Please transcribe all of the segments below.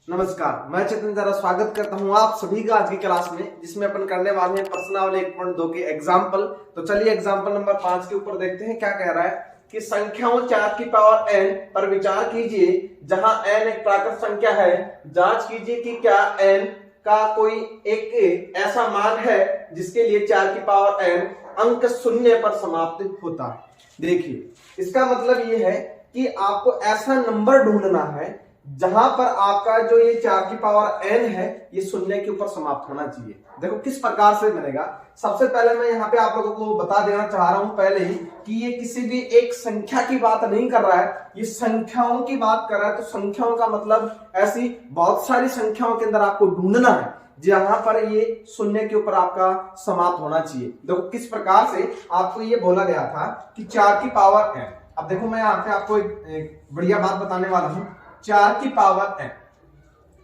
नमस्कार, मैं चेतन जरा स्वागत करता हूं आप सभी का आज की क्लास में, जिसमें अपन करने वाले हैं प्रश्नावली 1.2 के एग्जाम्पल। तो चलिए एग्जाम्पल नंबर 5 के ऊपर देखते हैं क्या कह रहा है कि संख्याओं 4 की पावर n पर विचार कीजिए जहां n एक प्राकृत संख्या है। जांच कीजिए कि क्या n का कोई एक ऐसा मान है जिसके लिए 4 की पावर n अंक शून्य पर समाप्त होता है। देखिए, इसका मतलब ये है कि आपको ऐसा नंबर ढूंढना है जहां पर आपका जो ये 4 की पावर n है ये शून्य के ऊपर समाप्त होना चाहिए। देखो किस प्रकार से बनेगा। सबसे पहले मैं यहाँ पे आप लोगों को बता देना चाह रहा हूं पहले ही कि ये किसी भी एक संख्या की बात नहीं कर रहा है, ये संख्याओं की बात कर रहा है। तो संख्याओं का मतलब ऐसी बहुत सारी संख्याओं के अंदर आपको ढूंढना है जहां पर ये शून्य के ऊपर आपका समाप्त होना चाहिए। देखो किस प्रकार से आपको ये बोला गया था कि 4 की पावर n। अब देखो मैं यहाँ पे आपको एक बढ़िया बात बताने वाला हूं। 4 की पावर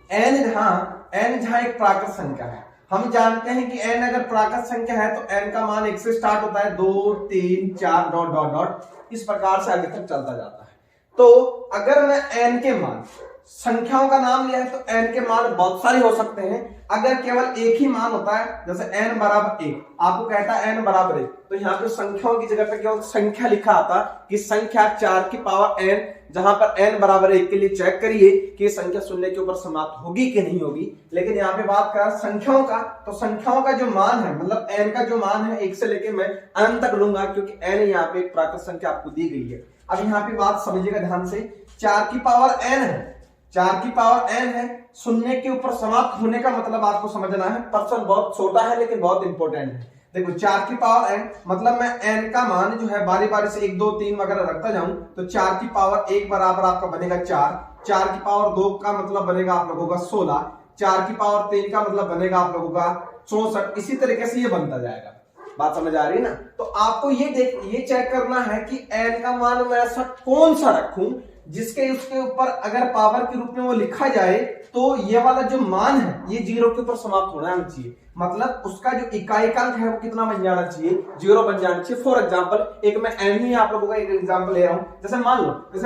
n जहां एक प्राकृत संख्या है। हम जानते हैं कि n अगर प्राकृत संख्या है तो n का मान 1 से स्टार्ट होता है, 2 3 4 डॉट डॉट डॉट इस प्रकार से आगे तक चलता जाता है। तो अगर मैं n के मान, संख्याओं का नाम लिया है तो n के मान बहुत सारे हो सकते हैं। अगर केवल एक ही मान होता है, जैसे n बराबर 1, आपको कहता है n बराबर 1, तो यहाँ पे संख्याओं की जगह पे केवल संख्या लिखा आता कि संख्या 4 की पावर n, जहां पर n बराबर 1 के लिए चेक करिए कि संख्या शून्य के ऊपर समाप्त होगी कि नहीं होगी। लेकिन यहाँ पे बात कर संख्याओं का, तो संख्याओं का जो मान है, मतलब n का जो मान है 1 से लेके मैं अनंत तक लूंगा, क्योंकि n यहाँ पे एक प्राकृत संख्या आपको दी गई है। अब यहाँ पे बात समझिएगा ध्यान से, 4 की पावर n है, 4 की पावर n है, शून्य के ऊपर समाप्त होने का मतलब आपको समझना है। पर्सन बहुत छोटा है लेकिन बहुत इंपॉर्टेंट है। देखो 4 की पावर n मतलब मैं n का मान जो है बारी बारी से 1 2 3 वगैरह रखता जाऊं, तो 4 की पावर 1 बराबर आपका बनेगा 4, 4 की पावर 2 का मतलब बनेगा आप लोगों का 16, 4 की पावर 3 का मतलब बनेगा आप लोगों का 64। इसी तरीके से ये बनता जाएगा। बात समझ आ रही है ना। तो आपको ये चेक करना है कि n का मान मैं ऐसा कौन सा रखूं जिसके उसके ऊपर अगर पावर के रूप में वो लिखा जाए तो ये वाला जो मान है ये 0 के ऊपर समाप्त होना चाहिए। मतलब उसका जो इकाइकांक है वो कितना बन जाना चाहिए, 0 बन जाना चाहिए। फॉर एग्जांपल एक मैं n ही आप लोगों का एक एग्जांपल ले रहा हूं। जैसे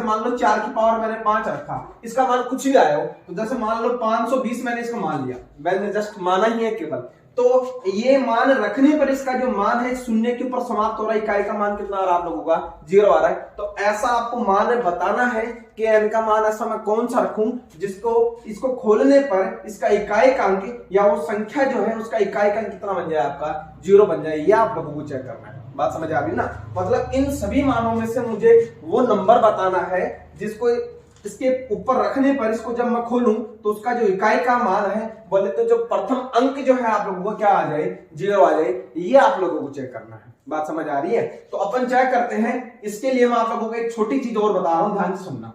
मान लो 4 की पावर मैंने 5 रखा, इसका मान कुछ भी आया हो, तो जैसे मान लो 520 मैंने इसको मान लिया, मैंने जस्ट माना ही है केवल। तो ये मान रखने पर इसका जो मान है शून्य के ऊपर समाप्त हो रहा है। इकाई का मान कितना आ रहा है आप लोगों का, 0 आ रहा है। तो ऐसा आपको मान बताना है कि n का मान ऐसा मैं कौन सा रखूं जिसको इसको खोलने पर इसका इकाइकांक या वो संख्या जो है उसका इकाइकांक कितना बन जाए, आपका 0 बन जाए। ये आप लोगों को चेक करना है। बात समझ आ रही ना। मतलब इन सभी मानों में से मुझे वो नंबर बताना है जिसको इसके ऊपर रखने पर इसको जब मैं खोलूं तो उसका जो इकाई का मान है, बोले तो जो प्रथम अंक जो है आप लोगों को क्या आ जाए, 0 आ जाए। ये आप लोगों को चेक करना है। बात समझ आ रही है। तो अपन चेक करते हैं। इसके लिए मैं आप लोगों को एक छोटी चीज और बता रहा हूं, ध्यान से सुनना।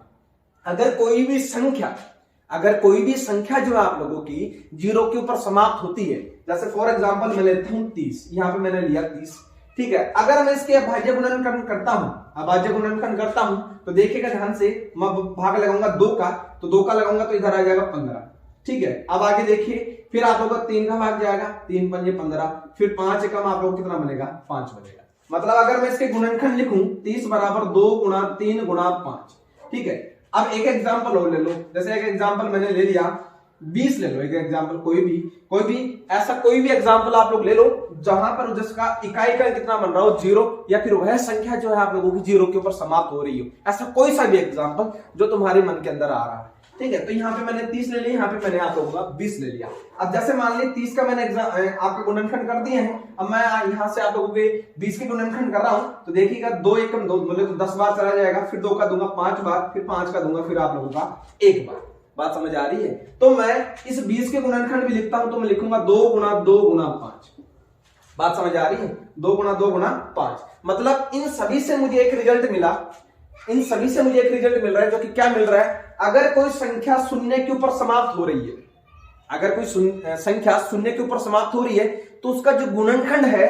अगर कोई भी संख्या जो है आप लोगों की 0 के ऊपर समाप्त होती है, जैसे फॉर एग्जाम्पल मैं लेता हूं 30, यहां पे मैंने लिया 30, ठीक है। अगर मैं इसके अभाज्य गुणनखंड करता हूं तो देखिएगा ध्यान से, मैं भाग लगाऊंगा 2 का, तो 2 का लगाऊंगा तो इधर आ जाएगा 15, ठीक है। अब आगे देखिए, फिर आप लोगों का 3 का भाग जाएगा, 3 पंजे 15, फिर 5 एकम आप लोग कितना बनेगा, 5 बनेगा। मतलब अगर मैं इसके गुणनखंड लिखूं 30 बराबर 2 गुणा 3 गुणा 5, ठीक है। अब एक एग्जाम्पल और ले लो, जैसे एक एग्जाम्पल मैंने ले लिया 20 ले लो, एक एग्जाम्पल कोई भी ऐसा कोई भी एग्जाम्पल आप लोग ले लो जहां पर जिसका इकाई का कितना बन रहा हो 0, या फिर वह संख्या जो है आप लोगों की 0 के ऊपर समाप्त हो रही हो। ऐसा कोई सा भी एग्जाम्पल जो तुम्हारे मन के अंदर आ रहा है, ठीक है। तो यहाँ पे मैंने 30 ले लिया, यहाँ पे मैंने आप लोगों का 20 ले लिया। अब जैसे मान ली 30 का मैंने आपका गुणनखंड कर दिए हैं, अब मैं यहाँ से आप लोगों के 20 के गुणनखंड कर रहा हूं, तो देखिएगा 2 एकम 2 मतलब 10 बार चला जाएगा, फिर 2 का दूंगा 5 बार, फिर 5 का दूंगा फिर आप लोगों का 1 बार। बात समझ आ रही है। तो मैं इस 20 के गुणनखंड भी लिखता हूं तो मैं लिखूंगा 2 गुणा 2 गुणा 5। बात समझ आ रही है, 2 गुणा 2 गुणा 5। मतलब इन सभी से मुझे एक रिजल्ट मिला, जो कि क्या मिल रहा है, अगर कोई संख्या शून्य के ऊपर समाप्त हो रही है, अगर कोई संख्या शून्य के ऊपर समाप्त हो रही है तो उसका जो गुणनखंड है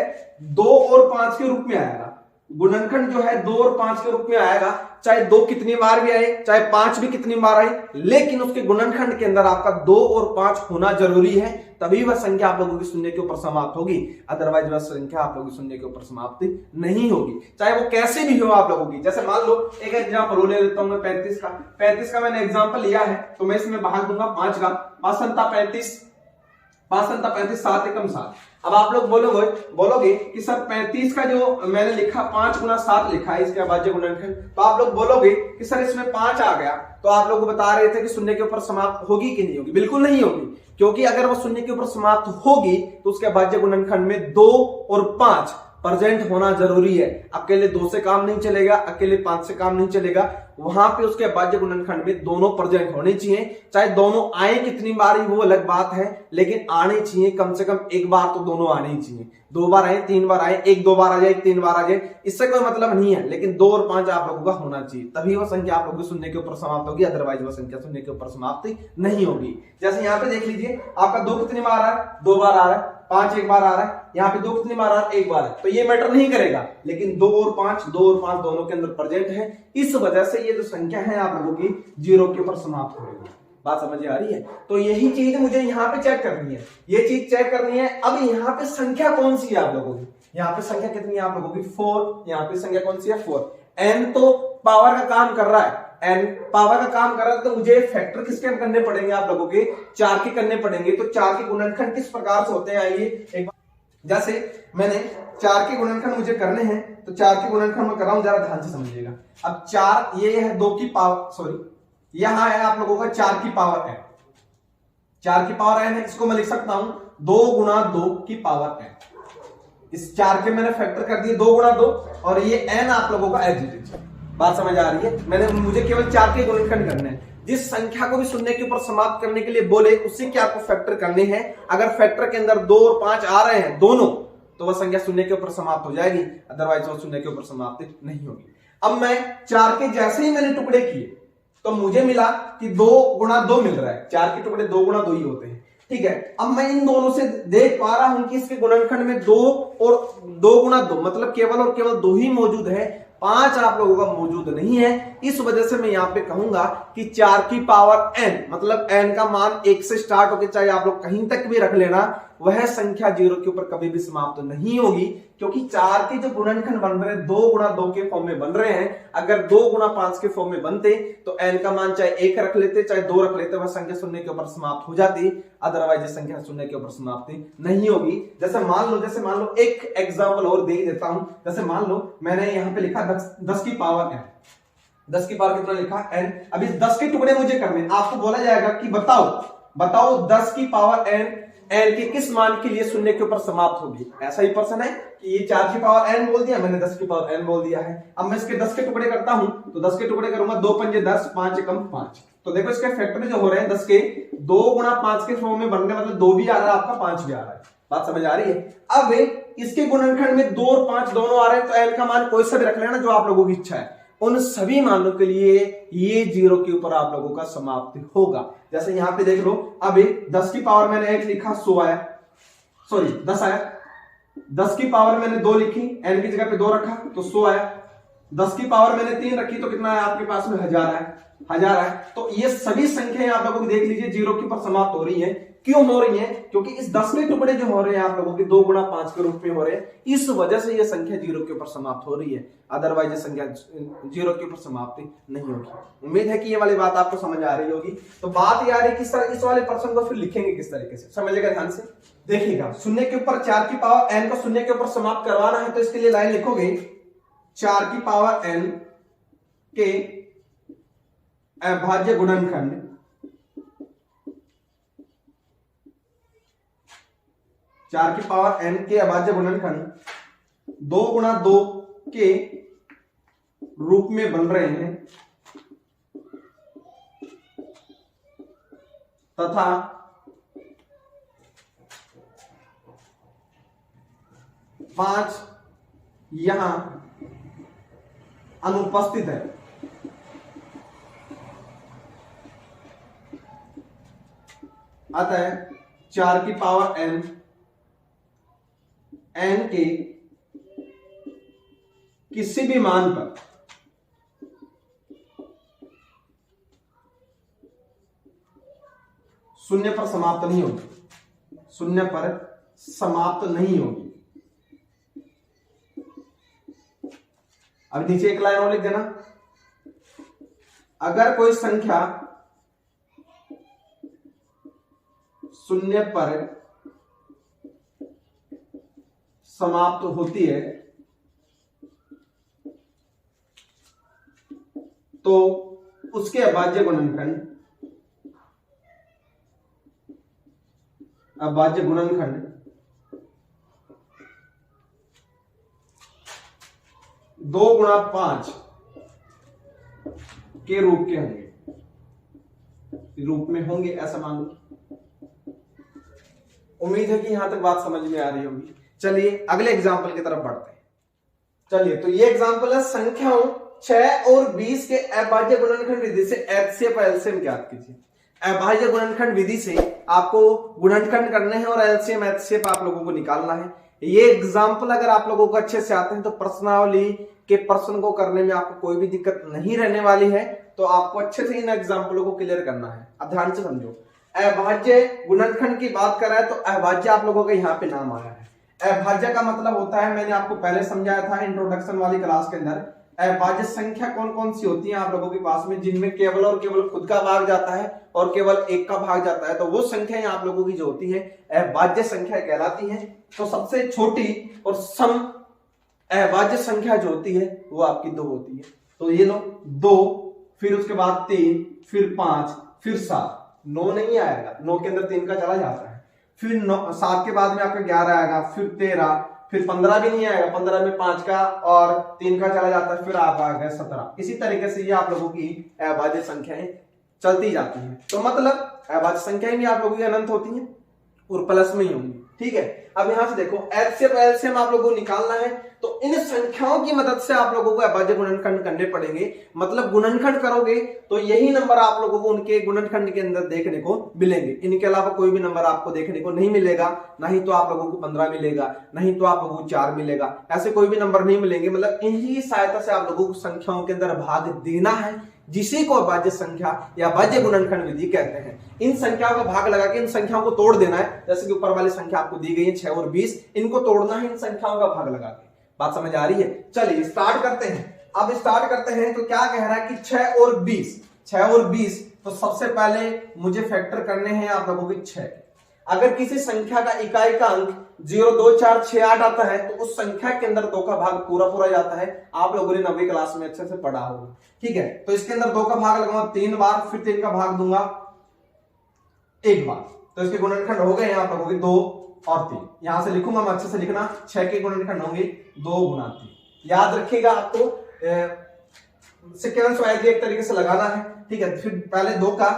2 और 5 के रूप में आएगा। गुणनखंड जो है 2 और 5 के रूप में आएगा, चाहे 2 कितनी बार भी आए, चाहे 5 भी कितनी बार आए, लेकिन उसके गुणनखंड के अंदर आपका 2 और 5 होना जरूरी है, तभी वह संख्या आप लोगों की शून्य के ऊपर समाप्त होगी। अदरवाइज वह संख्या आप लोगों की शून्य के ऊपर समाप्त नहीं होगी, चाहे वो कैसे भी हो आप लोगों की। जैसे मान लो एक एग्जाम्पल ले लेता हूं मैं 35 का मैंने एग्जाम्पल लिया है, तो मैं इसमें भाग दूंगा 5 का, 5 संता 35, 5 संता 35, 7 एकम 7। अब आप लोग बोलोगे कि सर 35 का जो मैंने लिखा 5 गुना 7 लिखा है इसके अभाज्य गुणनखंड, तो आप लोग बोलोगे कि सर इसमें 5 आ गया, तो आप लोग बता रहे थे कि शून्य के ऊपर समाप्त होगी कि नहीं होगी? बिल्कुल नहीं होगी, क्योंकि अगर वो शून्य के ऊपर समाप्त होगी तो उसके अभाज्य गुणनखंड में 2 और 5 प्रेजेंट होना जरूरी है। अकेले 2 से काम नहीं चलेगा, अकेले 5 से काम नहीं चलेगा, वहां पे उसके अभाज्य गुणनखंड में दोनों प्रेजेंट होने चाहिए। चाहे दोनों आए कितनी बार ही वो अलग बात है, लेकिन आने चाहिए, कम से कम एक बार तो दोनों आने ही चाहिए। 2 बार आए, 3 बार आए, 1-2 बार आ जाए, 3 बार आ जाए, इससे कोई मतलब नहीं है, लेकिन 2 और 5 आप लोगों का होना चाहिए, तभी वह संख्या आप लोगों की शून्य के ऊपर समाप्त होगी, अदरवाइज वह संख्या शून्य के ऊपर समाप्त नहीं होगी। जैसे यहाँ पे देख लीजिए, आपका 2 कितनी बार आ रहा है? 2 बार आ रहा है। 5 एक बार आ रहा है, यहाँ पे 2 कितनी बार आ रहा है? 1 बार है, तो ये मैटर नहीं करेगा, लेकिन 2 और 5 दोनों के अंदर प्रेजेंट है, इस वजह से ये जो संख्या है आप लोगों की 0 के ऊपर समाप्त होगी। बात समझ आ रही है? तो यही चीज मुझे यहाँ पे चेक करनी है, ये चीज चेक करनी है। अब यहाँ पे संख्या कौन सी है आप लोगों की? यहाँ पे संख्या कितनी है आप लोगों की? 4। यहाँ पे संख्या कौन सी है? 4। n तो पावर का काम कर रहा है, n पावर का काम कर रहा है, तो मुझे फैक्टर किसके करने पड़ेंगे आप लोगों के? 4 के करने पड़ेंगे। तो 4 के गुणनखंड किस प्रकार से होते हैं, आइए एक जैसे मैंने 4 के गुणनखंड मुझे करने हैं, तो 4 के गुणनखंड मैं कर रहा हूं, जरा ध्यान से समझिएगा। अब 4 ये है 2 की पावर, सॉरी यहां है आप लोगों का 4 की पावर n, 4 की पावर n है, इसको मैं लिख सकता हूं 2 गुना 2 की पावर n। इस 4 के मैंने फैक्टर कर दिए 2 गुना 2, और ये n आप लोगों का एज इट इज। बात समझ आ रही है? मुझे केवल 4 के गुणनखंड करने हैं। जिस संख्या को भी शून्य के ऊपर समाप्त करने के लिए बोले, उससे क्या आपको फैक्टर करने हैं। अगर फैक्टर के अंदर 2 और 5 आ रहे हैं दोनों, तो वह संख्या शून्य के ऊपर समाप्त हो जाएगी, अदरवाइज वो शून्य के ऊपर समाप्त नहीं होगी। अब मैं 4 के जैसे ही मैंने टुकड़े किए, तो मुझे मिला कि 2 गुना 2 मिल रहा है। 4 के टुकड़े 2 गुना 2 ही होते हैं, ठीक है। अब मैं इन दोनों से देख पा रहा हूं कि इसके गुणनखंड में 2 और 2 गुना 2 मतलब केवल और केवल 2 ही मौजूद है, 5 आप लोगों का मौजूद नहीं है। इस वजह से मैं यहां पे कहूंगा कि 4 की पावर n मतलब n का मान 1 से स्टार्ट होकर चाहे आप लोग कहीं तक भी रख लेना, वह संख्या 0 के ऊपर कभी भी समाप्त नहीं होगी, क्योंकि 4 के जो गुणनखंड बन रहे हैं 2 गुना 2 के फॉर्म में बन रहे हैं। अगर 2 गुना 5 के फॉर्म में बनते तो n का मान चाहे 1 रख लेते चाहे 2 रख लेते, वह संख्या शून्य के ऊपर समाप्त हो जाती, अदरवाइज ये संख्या शून्य के ऊपर समाप्त नहीं होगी। जैसे मान लो एक एग्जाम्पल और दे देता हूं। जैसे मान लो मैंने यहां पे लिखा 10 की पावर n, 10 की पावर कितना लिखा? n। अब इस 10 के टुकड़े मुझे करने, आपको बोला जाएगा कि बताओ 10 की पावर n के किस मान के लिए शून्य के ऊपर समाप्त होगी। ऐसा ही प्रश्न है कि ये 4 की पावर n बोल दिया मैंने, 10 की पावर n बोल दिया है। अब मैं इसके 10 के टुकड़े करता हूं, तो 10 के टुकड़े करूंगा 2 पंजे 10, 5 एकम 5। तो देखो इसके फैक्टर जो हो रहे हैं 10 के 2 गुना 5 के फॉर्म में बन रहे, मतलब 2 भी आ रहा है आपका, 5 भी आ रहा है। बात समझ आ रही है? अब इसके गुणनखंड में 2 और 5 दोनों आ रहे हैं, तो n का मान कोई सा भी रख लेना जो आप लोगों की इच्छा है। उन सभी मानों के लिए ये 0 के ऊपर आप लोगों का समाप्ति होगा। जैसे यहां पे देख लो, अब 10 की पावर मैंने 1 लिखा, 100 आया, सॉरी 10 आया। 10 की पावर मैंने 2 लिखी, n की जगह पे 2 रखा तो 100 आया। 10 की पावर मैंने 3 रखी तो कितना है आपके पास में? 1000 है। तो ये सभी संख्याएं आप लोगों को देख लीजिए 0 के ऊपर समाप्त हो रही है। क्यों हो रही है? क्योंकि इस 10 के टुकड़े जो हो रहे हैं आप लोगों के 2 गुना 5 के रूप में हो रहे हैं, इस वजह से ये संख्या 0 के ऊपर समाप्त हो रही है, अदरवाइज ये संख्या 0 के ऊपर समाप्ति नहीं होगी। उम्मीद है कि ये वाली बात आपको समझ आ रही होगी। तो बात यार है कि सर इस वाले प्रश्न को फिर लिखेंगे किस तरीके से, समझिएगा ध्यान से। देखिएगा, शून्य के ऊपर 4 की पावर n को शून्य के ऊपर समाप्त करवाना है, तो इसके लिए लाइन लिखोगे 4 की पावर n के अभाज्य गुणनखंड 4 की पावर n के अभाज्य गुणनखंड 2 गुना 2 के रूप में बन रहे हैं तथा पांच यहां अनुपस्थित है। अतः 4 की पावर n किसी भी मान पर शून्य पर समाप्त नहीं होगी, शून्य पर समाप्त नहीं होगी। अब नीचे एक लाइन और लिख देना, अगर कोई संख्या शून्य पर समाप्त होती है तो उसके अभाज्य गुणनखंड दो गुणा 5 के रूप में होंगे, ऐसा मान लो। उम्मीद है कि यहां तक बात समझ में आ रही होगी। चलिए अगले एग्जाम्पल की तरफ बढ़ते हैं। चलिए तो ये एग्जाम्पल है संख्याओं 6 और 20 के अभाज्य गुणनखंड विधि से एचसीएफ और एलसीएम ज्ञात कीजिए। अभाज्य गुणनखंड विधि से आपको गुणनखंड करने हैं और एलसीएम एचसीएफ आप लोगों को निकालना है। ये एग्जाम्पल अगर आप लोगों को अच्छे से आते हैं तो प्रश्नावली के प्रश्न को करने में आपको कोई भी दिक्कत नहीं रहने वाली है। तो आपको अच्छे से इन एग्जाम्पलों को क्लियर करना है। अब ध्यान से समझो, अभाज्य गुणनखंड की बात कर रहा है तो अभाज्य आप लोगों का यहाँ पे नाम आया है। अभाज्य का मतलब होता है, मैंने आपको पहले समझाया था इंट्रोडक्शन वाली क्लास के अंदर, अभाज्य संख्या कौन कौन सी होती है आप लोगों के पास में, जिनमें केवल और केवल खुद का भाग जाता है और केवल एक का भाग जाता है, तो वो संख्याएं आप लोगों की जो होती है अभाज्य संख्या कहलाती है। तो सबसे छोटी और सम अभाज्य संख्या जो होती है वो आपकी 2 होती है। तो ये लो 2, फिर उसके बाद 3, फिर 5, फिर 7। 9 नहीं आएगा, 9 के अंदर 3 का चला जाता है। फिर 7 के बाद में आपका 11 आएगा, फिर 13, फिर 15 भी नहीं आएगा, 15 में 5 का और 3 का चला जाता है, फिर आप आ गए 17। इसी तरीके से ये आप लोगों की अभाज्य संख्याएं चलती जाती हैं। तो मतलब अभाज्य संख्याएं भी आप लोगों की अनंत होती हैं और प्लस में ही होंगी। ठीक है, अब यहां से देखो एचसीएफ एलसीएम आप लोगों को निकालना है तो इन संख्याओं की मदद से आप लोगों को अभाज्य गुणनखंड करने पड़ेंगे। मतलब गुणनखंड करोगे तो यही नंबर आप लोगों को उनके गुणनखंड के अंदर देखने को मिलेंगे। इनके अलावा कोई भी नंबर आपको देखने को नहीं मिलेगा। नहीं तो आप लोगों को 15 मिलेगा, नहीं तो आप लोगों को 4 मिलेगा, ऐसे कोई भी नंबर नहीं मिलेंगे। मतलब इन्हीं सहायता से आप लोगों को संख्याओं के अंदर भाग देना है, जिसे को अभाज्य संख्या या अभाज्य गुणनखंड विधि कहते हैं। इन संख्याओं का भाग लगा के इन संख्याओं को तोड़ देना है। जैसे कि ऊपर वाली संख्या आपको दी गई है 6 और 20, इनको तोड़ना है इन संख्याओं का भाग लगा के। बात समझ आ रही है? चलिए स्टार्ट करते हैं। अब स्टार्ट करते हैं तो क्या कह रहा है कि 6 और 20, तो सबसे पहले मुझे फैक्टर करने हैं आप लोगों के 6। अगर किसी संख्या का इकाई का अंक 0, 2, 4, 6, 8 आता है तो उस संख्या के अंदर 2 का भाग पूरा जाता है। आप लोगों ने 9वीं क्लास में अच्छे से पढ़ा होगा। ठीक है, तो इसके अंदर 2 का भाग लगाऊंगा 3 बार, फिर 3 का भाग दूंगा 1 बार। तो इसके गुणनखंड हो गए आप लोगों के 2 और 3। यहां से लिखूंगा मैं, अच्छे से लिखना। 6 के गुणनखंड होंगे 2 गुना 3। याद रखिएगा, आपको सीक्वेंस वाइज एक तरीके से लगाना है। ठीक है, फिर पहले 2 का,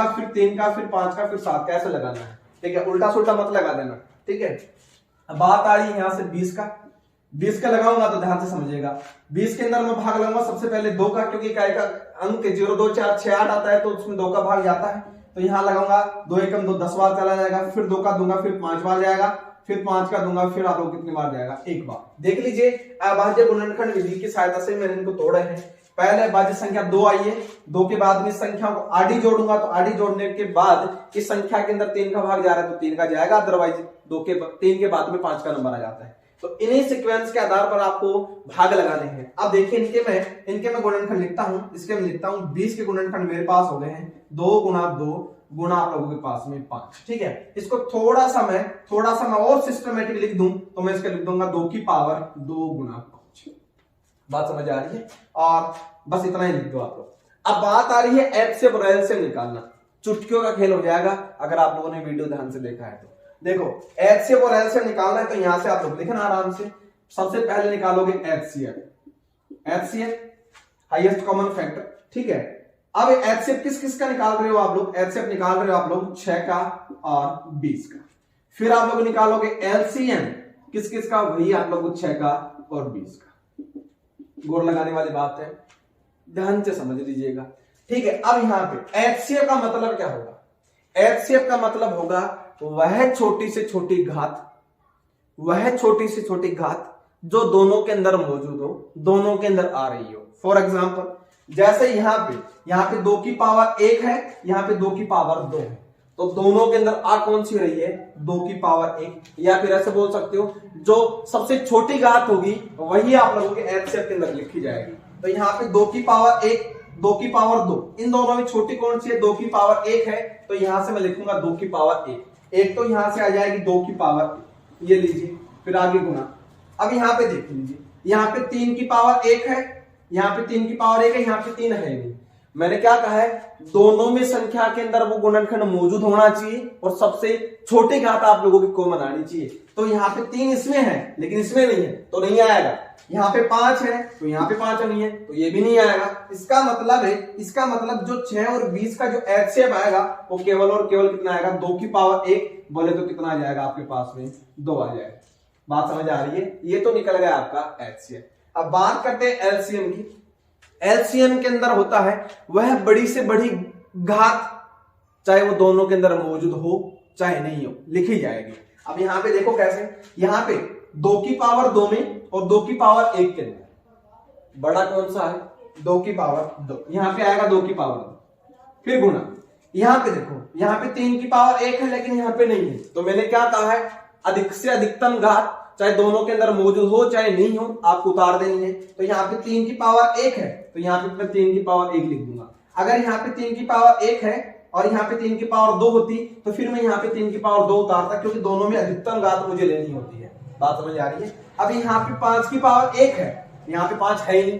फिर 3 का, फिर 5 का, फिर 7 का, ऐसे लगाना है। ठीक है, उल्टा सुल्टा मत लगा देना। ठीक है, अब बात आ रही है यहां से 20 का लगाऊंगा तो ध्यान से समझिएगा। 20 के अंदर मैं भाग लगाऊंगा सबसे पहले 2 का, क्योंकि इकाई का अंक 0, 2, 4, 6, 8 आता है तो उसमें 2 का भाग जाता है। तो यहां लगाऊंगा 2 एकम 2, 10 बार चला जाएगा। फिर 2 का दूंगा, फिर 5 बार जाएगा, फिर 5 का दूंगा, फिर आप लोग कितनी बार जाएगा? 1 बार। देख लीजिए, अभाज्य गुणनखंड विधि की सहायता से मैंने इनको तोड़े हैं। पहले अभाज्य संख्या 2 आई है, 2 के बाद में संख्याओं को आडी जोड़ूंगा तो आडी जोड़ने के बाद इस संख्या के अंदर 3 का भाग जा रहा है तो 3 का जाएगा, अदरवाइज 3 के बाद में 5 का नंबर आ जाता है। तो इन्हीं सीक्वेंस के आधार पर आपको भाग लगाने हैं। अब देखिए इनके मैं गुणनखंड लिखता हूं। इसके मैं लिखता हूं 20 के गुणनखंड मेरे पास हो गए हैं 2 गुना 2 गुना आप लोगों के पास में 5। ठीक है, इसको थोड़ा सा मैं और सिस्टमेटिक लिख दूं तो मैं इसके लिख दूंगा 2 की पावर 2 गुना 5। बात समझ आ रही है? और बस इतना ही लिख दो आप लोग। अब बात आ रही है एचसीएफ और एलसीएम निकालना। चुटकियों का खेल हो जाएगा अगर आप लोगों ने वीडियो ध्यान से देखा है तो। देखो, एचसीएफ और एलसीएम निकालना है तो यहां से आप लोग लिखना आराम से। सबसे पहले निकालोगे एचसीएफ हाईएस्ट कॉमन फैक्टर। ठीक है, अब एचसीएफ किस का निकाल रहे हो आप लोग? एचसीएफ निकाल रहे हो आप लोग 6 का और 20 का। फिर आप लोग निकालोगे एलसीएम किस का? वही आप लोग 6 का और 20 का। गोर लगाने वाली बात है, ध्यान से समझ लीजिएगा। ठीक है, अब यहां पे एचसीएफ का मतलब क्या होगा? एचसीएफ का मतलब होगा वह छोटी से छोटी घात जो दोनों के अंदर मौजूद हो, दोनों के अंदर आ रही हो। फॉर एग्जाम्पल जैसे यहाँ पे 2 की पावर 1 है, यहाँ पे 2 की पावर 2 है, तो दोनों के अंदर आ कौन सी रही है? 2 की पावर 1। या फिर ऐसे बोल सकते हो जो सबसे छोटी घात होगी वही आप लोगों के एचसीएफ के अंदर लिखी जाएगी। तो यहाँ पे 2 की पावर 1, 2 की पावर 2, इन दोनों में छोटी कौन सी है? 2 की पावर 1 है, तो यहां से मैं लिखूंगा 2 की पावर 1। एक तो यहां से आ जाएगी 2 की पावर, ये लीजिए, फिर आगे गुना। अब यहाँ पे देख लीजिए, यहाँ पे 3 की पावर 1 है, यहाँ पे 3 की पावर 1 है, यहाँ पे 3 है नहीं। मैंने क्या कहा है? दोनों में संख्या के अंदर वो गुणनखंड मौजूद होना चाहिए और सबसे छोटी घात आप लोगों की कॉमन आनी चाहिए। तो यहाँ पे 3 इसमें है लेकिन इसमें नहीं है, तो नहीं आएगा। यहाँ पे 5 है तो यहाँ पे 5 नहीं है, तो ये भी नहीं आएगा। इसका मतलब जो 6 और 20 का जो एचसीएफ आएगा वो केवल और केवल कितना आएगा? 2 की पावर 1 बोले तो कितना आ जाएगा आपके पास में? 2 आ जाएगा। बात समझ आ रही है? ये तो निकल गया आपका एचसीएफ। अब बात करते हैं एलसीएम की। एलसीएम के अंदर होता है वह बड़ी से बड़ी घात, चाहे वो दोनों के अंदर मौजूद हो चाहे नहीं हो, लिखी जाएगी। अब यहाँ पे देखो कैसे, यहाँ पे 2 की पावर 2 में और 2 की पावर 1 के अंदर बड़ा कौन सा है? 2 की पावर 2, यहाँ पे आएगा 2 की पावर 2, फिर गुना। यहाँ पे देखो, यहाँ पे 3 की पावर 1 है लेकिन यहाँ पे नहीं है, तो मैंने क्या कहा है? अधिक से अधिकतम घात चाहे दोनों के अंदर मौजूद हो चाहे नहीं हो, आपको उतार देनी है। तो यहाँ पे 3 की पावर 1 है, तो यहाँ पे मैं 3 की पावर 1 लिख दूंगा। अगर यहाँ पे 3 की पावर 1 है और यहाँ पे 3 की पावर 2 होती तो फिर मैं यहाँ पे 3 की पावर 2 उतारता, क्योंकि दोनों में अधिकतम घात मुझे लेनी होती है। बात समझ आ रही है? अब यहाँ पे 5 की पावर 1 है, यहाँ पे 5 है ही नहीं,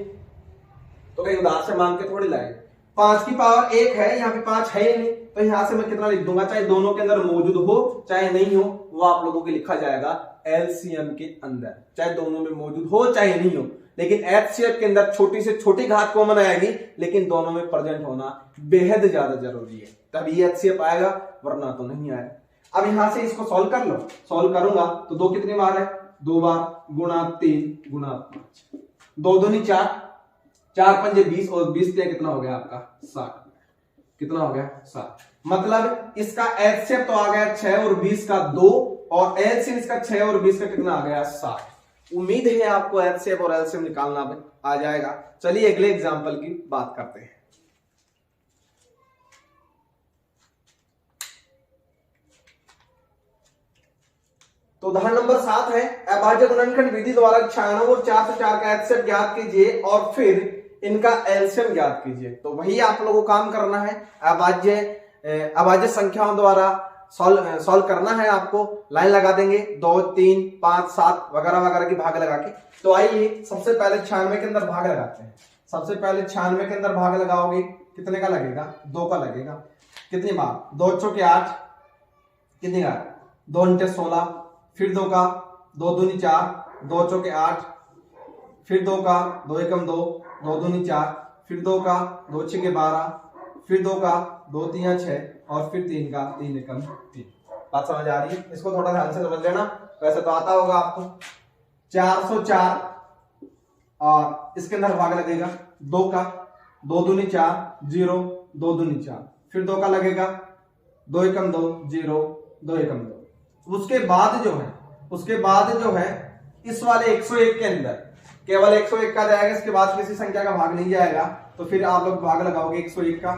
तो कहीं उधार से मांग के थोड़ी लाएंगे। 5 की पावर 1 है, यहाँ पे 5 है ही नहीं, तो यहाँ से मैं कितना लिख दूंगा? चाहे दोनों के अंदर मौजूद हो चाहे नहीं हो, वो आप लोगों के लिखा जाएगा एलसीएम के अंदर, चाहे दोनों में मौजूद हो चाहे नहीं हो। लेकिन एचसीएफ के अंदर छोटी से छोटी घात कॉमन आएगी, लेकिन दोनों में प्रेजेंट होना बेहद ज्यादा जरूरी है, तभी एचसीएफ आएगा, वरना तो नहीं आएगा। अब यहां से इसको सॉल्व कर लो। सॉल्व करूंगा तो 2 कितनी बार है? 2 बार, गुणा 3 गुणा 5, 2 दूनी 4, 4 पंजे 20 और 20 पे कितना हो गया आपका? 60। कितना हो गया? 60। मतलब इसका एचसीएफ तो आ गया 6 और 20 का 2, और एलसीएम इसका 6 और 20 का कितना आ गया? 60। उम्मीद है आपको एचसीएफ और एलसीएम निकालना आ जाएगा। चलिए अगले एग्जांपल की बात करते हैं। तो उदाहरण नंबर 7 है, अभाज्य गुणनखंड विधि द्वारा 96 और 404 का एचसीएफ ज्ञात कीजिए और फिर इनका एलसीएम ज्ञात कीजिए। तो वही आप लोगों को काम करना है, अभाज्य संख्याओं द्वारा सॉल्व करना है। आपको लाइन लगा देंगे 2, 3, 5, 7 वगैरह वगैरह की भाग लगा के। तो आइए सबसे पहले 96 के अंदर भाग लगाते हैं। सबसे पहले 96 के अंदर भाग लगाओगे, कितने का लगेगा? 2 का लगेगा। कितनी बार? 2 चौके 8, कितनी बार? 2 × 16, फिर 2 का, 2 दूनी 4, 2 चौके 8, फिर 2 का, 2 एकम 2, 2 दूनी 4, फिर 2 का, 2 छके 12, फिर 2 का, 2 3 6 और फिर 3 का, 3 एकम 3। बात समझ आ रही है? इसको थोड़ा ध्यान से समझ लेना, वैसे तो आता होगा आपको। 404 और इसके अंदर भाग लगेगा 2 का, 2 दूनी 4, 0, 2 दूनी 4, फिर 2 का लगेगा, 2 एकम 2, 0, 2 एकम 2। उसके बाद जो है इस वाले 101 के अंदर केवल 101 का जाएगा, इसके बाद किसी संख्या का भाग नहीं जाएगा। तो फिर आप लोग भाग लगाओगे 101 का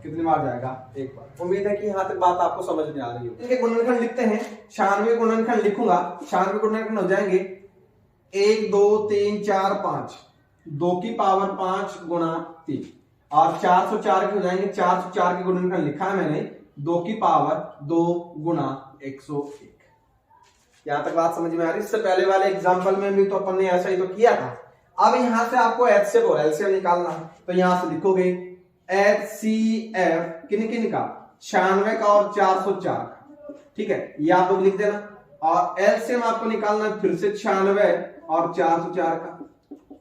कितनी बार जाएगा? 1 बार। उम्मीद है कि यहाँ तक बात आपको समझ में आ रही होगी। इनके गुणनखंड लिखते हैं, 96 गुणनखंड लिखूंगा। 96 गुणनखंड हो जाएंगे 1 2 3 4 5, 2 की पावर 5 गुणा 3, और 404 के हो जाएंगे। 404 के गुणनखंड लिखा है मैंने, 2 की पावर 2 गुणा 101। यहां तक बात समझ में आ रही है? इससे पहले वाले एग्जांपल में भी तो अपन ने ऐसा ही तो किया था। अब यहां से आपको एचसीएफ और एलसीएम निकालना है, तो यहां से लिखोगे एचसीएफ किन का? 96 का और 404 का, ठीक है, ये आप लोग लिख देना। और एलसीएम आपको निकालना है फिर से 96 और 404 का,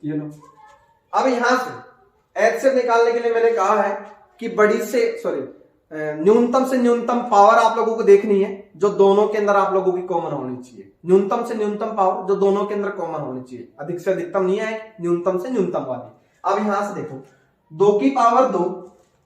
ये लो। अब यहां से एचसीएफ निकालने के लिए मैंने कहा है कि न्यूनतम से न्यूनतम पावर आप लोगों को देखनी है जो दोनों के अंदर आप लोगों की कॉमन होनी चाहिए। न्यूनतम से न्यूनतम पावर जो दोनों के अंदर कॉमन होनी चाहिए, अधिक से अधिकतम नहीं आए, न्यूनतम से न्यूनतम वाली। अब यहां से देखो 2 की पावर 2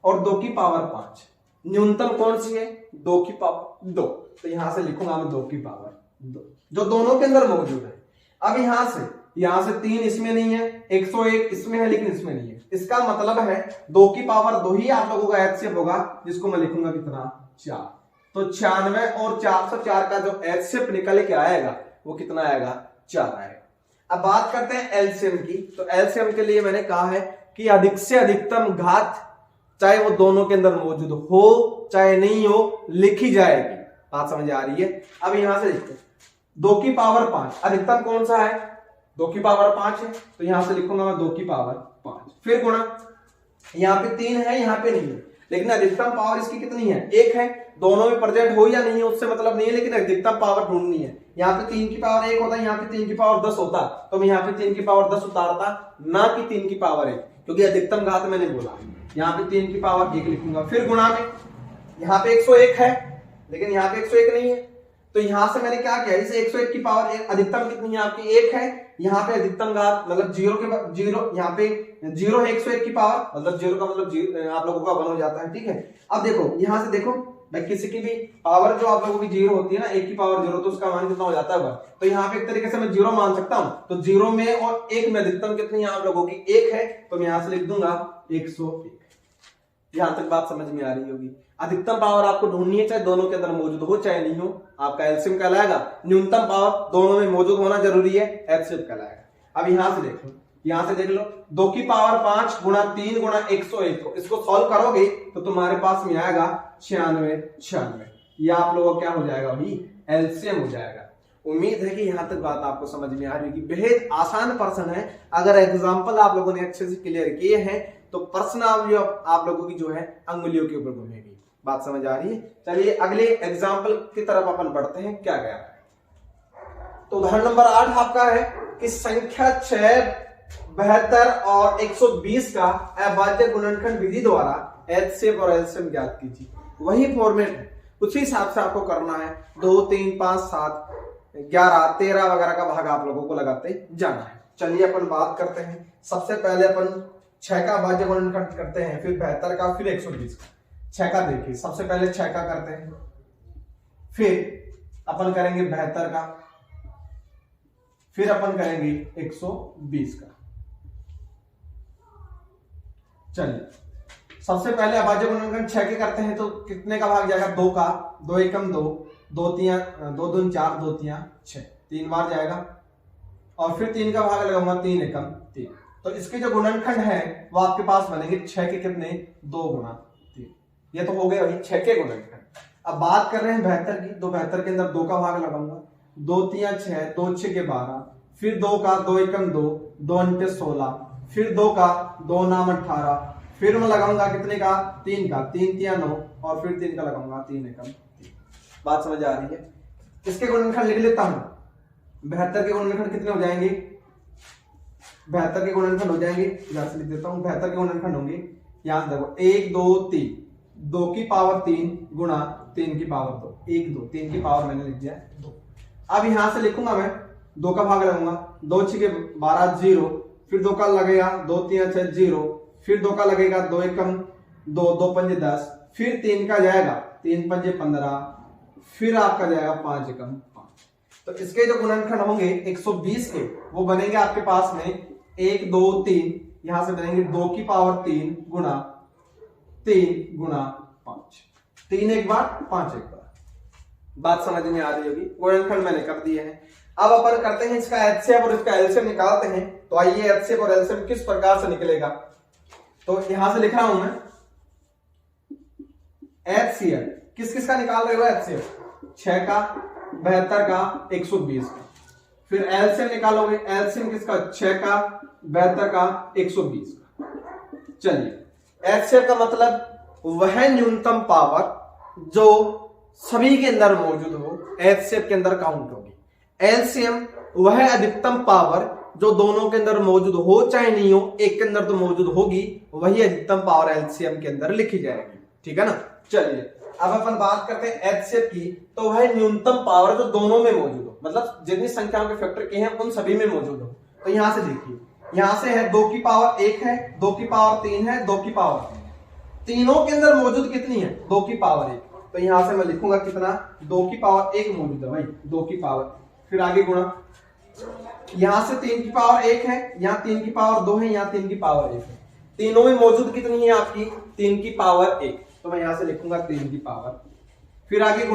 और 2 की पावर 5, न्यूनतम कौन सी है? 2 की पावर 2, तो यहां से लिखूंगा मैं 2 की पावर 2 जो दोनों के अंदर मौजूद है। अब यहां से 3 इसमें नहीं है, 101 इसमें है लेकिन इसमें नहीं है। इसका मतलब है 2 की पावर 2 ही आप लोगों का एचसीएफ होगा, जिसको मैं लिखूंगा कितना 4। तो 96 और 404 का जो एचसीएफ निकल के आएगा वो कितना आएगा 4 आएगा। अब बात करते हैं एलसीएम की। तो एलसीएम के लिए मैंने कहा है कि अधिक से अधिकतम घात चाहे वो दोनों के अंदर मौजूद हो चाहे नहीं हो लिखी जाएगी। बात समझ आ रही है। अब यहां से देखते हैं 2 की पावर 5 अधिकतम कौन सा है 2 की पावर 5 है, तो यहां से लिखूंगा मैं 2 की पावर 5। फिर गुणा यहां पे 3 है यहां पे नहीं है, लेकिन अधिकतम पावर इसकी कितनी है 1 है। दोनों में प्रेजेंट हो या नहीं है उससे मतलब नहीं है, लेकिन अधिकतम पावर ढूंढनी है। यहाँ पे 3 की पावर 1 होता, यहाँ पे 3 की पावर 10 होता, तो मैं यहाँ पे 3 की पावर 10 उतारता, ना कि 3 की पावर 1, क्योंकि अधिकतम घात मैंने बोला। यहाँ पे 3 की पावर 1 लिखूंगा। फिर गुणा में यहाँ पे 101 है लेकिन यहाँ पे 101 नहीं है, तो यहां से मैंने क्या किया, इसे 101 की पावर 1 अधिकतम कितनी है आपकी 1 है। यहाँ पे अधिकतम घात मतलब 0 यहाँ पे 0 है 101 की पावर, मतलब 0 का मतलब आप लोगों का 1 हो जाता है। ठीक है, अब देखो यहां से देखो भाई किसी की भी पावर जो आप लोगों की 0 होती है ना, 1 की पावर 0, तो उसका मान कितना हो जाता है 1। तो यहाँ पे एक तरीके से मैं 0 मान सकता हूं। तो 0 में और 1 में अधिकतम कितनी है आप लोगों की 1 है, तो मैं यहां से लिख दूंगा 101। यहां तक बात समझ में आ रही होगी। अधिकतम पावर आपको ढूंढनी है, चाहे दोनों के अंदर मौजूद हो चाहे नहीं हो, आपका एलसीएम कहलाएगा। न्यूनतम पावर दोनों में मौजूद होना जरूरी है, एचसीएफ कहलाएगा। अब यहां से देखो, यहां से देख लो 2 की पावर 5 गुणा 3 गुणा 101 को इसको सॉल्व करोगे तो तुम्हारे पास में आएगा 96। ये आप लोगों क्या हो जाएगा भाई एलसीएम हो जाएगा। उम्मीद है कि यहां तक बात आपको समझ में आ रही होगी। बेहद आसान प्रश्न है, अगर एग्जाम्पल आप लोगों ने अच्छे से क्लियर किए हैं तो प्रश्न आप लोगों की जो है अंगुलियों के ऊपर घूमेगी। बात समझ आ रही है। चलिए अगले एग्जाम्पल की तरफ अपन बढ़ते हैं। क्या गया तो उदाहरण नंबर 8 आपका है कि संख्या 6, 72 और 120 का अभाज्य गुणनखंड विधि द्वारा एचसीएफ और एलसीएम ज्ञात कीजिए। वही फॉर्मेट है, उसी हिसाब से आपको करना है। 2, 3, 5, 7, 11, 13 वगैरह का भाग आप लोगों को लगाते जाना है। चलिए अपन बात करते हैं। सबसे पहले अपन 6 का अभाज्य गुणनखंड करते हैं, फिर 72 का, फिर 120 का। 6 का देखिए, सबसे पहले 6 का करते हैं, फिर अपन करेंगे 72 का, फिर अपन करेंगे 120 का। चलिए सबसे पहले अभाज्य गुणनखंड 6 के करते हैं तो कितने का भाग जाएगा 2 का, 2 एकम 2, 2 दूनी 4, 2 तिया 6, 3 बार जाएगा। और फिर 3 का भाग लगाऊंगा, 3 एकम 3। तो इसके जो गुणनखंड है वो आपके पास बनेंगे 6 के कितने 2 गुणा 3। ये तो हो गए वही 6 के गुणनखंड। अब बात कर रहे हैं 72 की, तो 72 के अंदर 2 का भाग लगाऊंगा, 2 तिया 6, 2 6 के 12, फिर 2 का, 2 एकम 2, 2 अंटे 16, फिर 2 का, 2 नाम 18, फिर मैं लगाऊंगा कितने का 3 का, 3 तिया 9, और फिर 3 का लगाऊंगा, 3 एकम 3। बात समझ आ रही है। इसके गुणनखंड लिख लेता हूं। 72 के गुणनखंड कितने हो जाएंगे, 72 के गुणनखंड हो जाएंगे, यहां से लिख देता हूं। 72 के गुणनखंड होंगे, यहां से देखो 1 2 3, 2 की पावर 3 गुणा 3 की पावर 2, 1 2, 3 की पावर मैंने लिख दिया 2। अब यहां से लिखूंगा मैं 2 का भाग लगाऊंगा, 2 6 के 12 0, फिर 2 का लगेगा 2 3 6 0, फिर 2 का लगेगा 2 एकम 2, 2 पंजे 10, फिर 3 का जाएगा 3 पंजे 15, फिर आपका जाएगा 5 एकम 5। तो इसके जो गुणनखंड होंगे 120 के वो बनेंगे आपके पास में 1 2 3, यहां से बनेंगे 2 की पावर 3 गुणा 3 गुणा 5, 3 एक बार 5 एक बार। बात समझ में आ रही होगी। गुणनखंड मैंने कर दिए हैं। अब अपन करते हैं इसका एचसीएफ और इसका एलसीएम निकालते हैं। तो आइए एचसीएफ और एलसीएम किस प्रकार से निकलेगा। तो यहां से लिख रहा हूं मैं एचसीएफ किस किस का निकाल रहे हो एचसीएफ 6 का, 72 का, 120 का। फिर एलसीएम निकालोगे, एलसीएम किसका 6 का, 72 का, 120 का। चलिए एचसीएफ का मतलब वह न्यूनतम पावर जो सभी के अंदर मौजूद हो, एचसीएफ के अंदर काउंट होगी। एलसीएम वह अधिकतम पावर जो दोनों के अंदर मौजूद हो चाहे नहीं हो, एक के अंदर तो मौजूद होगी, वही अधिकतम पावर एलसीएम के अंदर लिखी जाएगी। ठीक है ना। चलिए अब अपन बात करते हैं एचसीएफ की। तो वह न्यूनतम पावर जो दोनों में मौजूद हो, मतलब जितनी संख्याओं के फैक्टर के हैं उन सभी में मौजूद हो। तो यहां से देखिए, यहां से है 2 की पावर 1 है, 2 की पावर 3 है, 2 की पावर 3 है। तीनों के अंदर मौजूद कितनी है 2 की पावर 1। तो यहां से मैं लिखूंगा कितना 2 की पावर 1 मौजूद है भाई, 2 की पावर, फिर आगे गुणा यहां से 3 की पावर 1 है, यहाँ 3 की पावर 2 है, यहाँ 3 की पावर 1 है। तीनों में मौजूद कितनी है आपकी? 3 की पावर 1। तो मैं यहां से लिखूंगा 3 की पावर, फिर आगे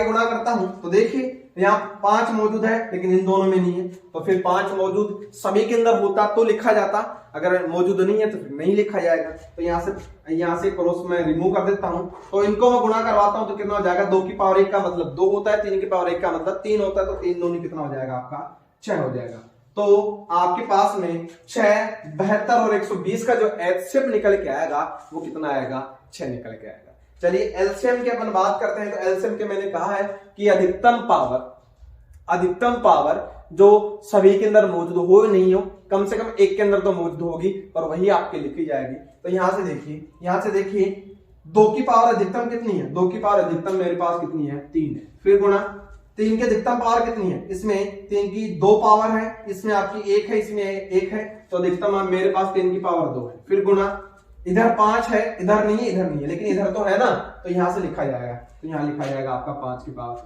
गुणा करता हूं तो देखिए यहाँ 5 मौजूद है लेकिन इन दोनों में नहीं है, तो फिर 5 मौजूद सभी के अंदर होता तो लिखा जाता, अगर मौजूद नहीं है तो फिर नहीं लिखा जाएगा। तो यहाँ से क्रॉस में रिमूव कर देता हूं, तो इनको मैं गुणा करवाता हूं तो कितना हो जाएगा? 2 की पावर 1 का मतलब 2 होता है, 3 की पावर 1 का मतलब 3 होता है, तो 3 दूनी कितना हो जाएगा आपका? 6 हो जाएगा। तो आपके पास में 6, 72 और 120 का जो एचसीएफ निकल के आएगा वो कितना आएगा? 6 निकल के आएगा। चलिए एलसीएम की अपन बात करते हैं। तो एलसीएम के मैंने कहा है कि अधिकतम पावर जो सभी के अंदर मौजूद हो नहीं हो, कम से कम एक के अंदर तो मौजूद होगी और वही आपके लिखी जाएगी। तो यहां से देखिए 2 की पावर अधिकतम कितनी है? 2 की पावर अधिकतम मेरे पास कितनी है? 3 है। फिर गुणा 3 की अधिकतम पावर कितनी है? इसमें 3 की 2 पावर है, इसमें आपकी 1 है, इसमें 1 है, तो अधिकतम मेरे पास 3 की पावर 2 है। फिर गुणा इधर 5 है, इधर नहीं है, लेकिन इधर तो है ना, तो यहां से लिखा जाएगा, तो यहां लिखा जाएगा आपका 5 की पावर।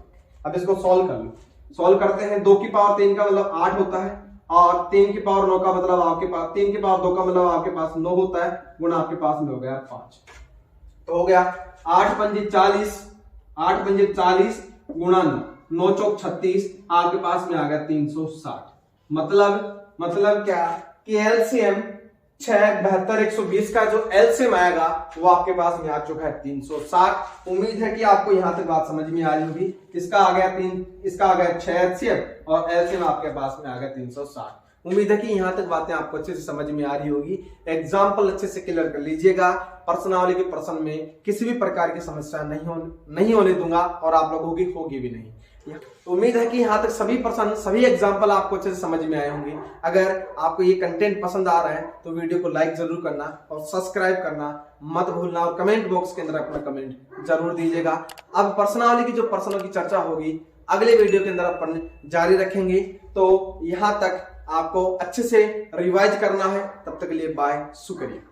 अब इसको सॉल्व कर लो, सॉल्व करते हैं। 2 की पावर 3 का मतलब 8 होता है, और 3 की पावर 9 का मतलब आपके पास 3 की पावर 2 का मतलब आपके पास 9 होता है, गुणा आपके पास में हो गया 5। तो हो गया 8 पंजे 40 गुणा 9 चौक 36, आपके पास में आ गया 360। मतलब क्या कि एलसीएम 6, 72, 120 का जो एलसीएम आएगा वो आपके पास में आ चुका है 360। उम्मीद है कि आपको यहां तक बात समझ में आ रही होगी। इसका आ गया 3, इसका आ गया 6 एचसीएफ और एलसीएम आपके पास में आ गया 360। उम्मीद है कि यहां तक बातें आपको अच्छे से समझ में आ रही होगी। एग्जाम्पल अच्छे से क्लियर कर लीजिएगा। पर्सनावली के प्रश्न में किसी भी प्रकार की समस्या नहीं होने दूंगा और आप लोगों की होगी भी नहीं। तो उम्मीद है कि यहाँ तक सभी प्रश्न, सभी एग्जाम्पल आपको अच्छे से समझ में आए होंगे। अगर आपको ये कंटेंट पसंद आ रहा है तो वीडियो को लाइक जरूर करना और सब्सक्राइब करना मत भूलना, और कमेंट बॉक्स के अंदर अपना कमेंट जरूर दीजिएगा। अब पर्सनावली की जो प्रश्नों की चर्चा होगी अगले वीडियो के अंदर अपन जारी रखेंगे। तो यहाँ तक आपको अच्छे से रिवाइज करना है। तब तक के लिए बाय, शुक्रिया।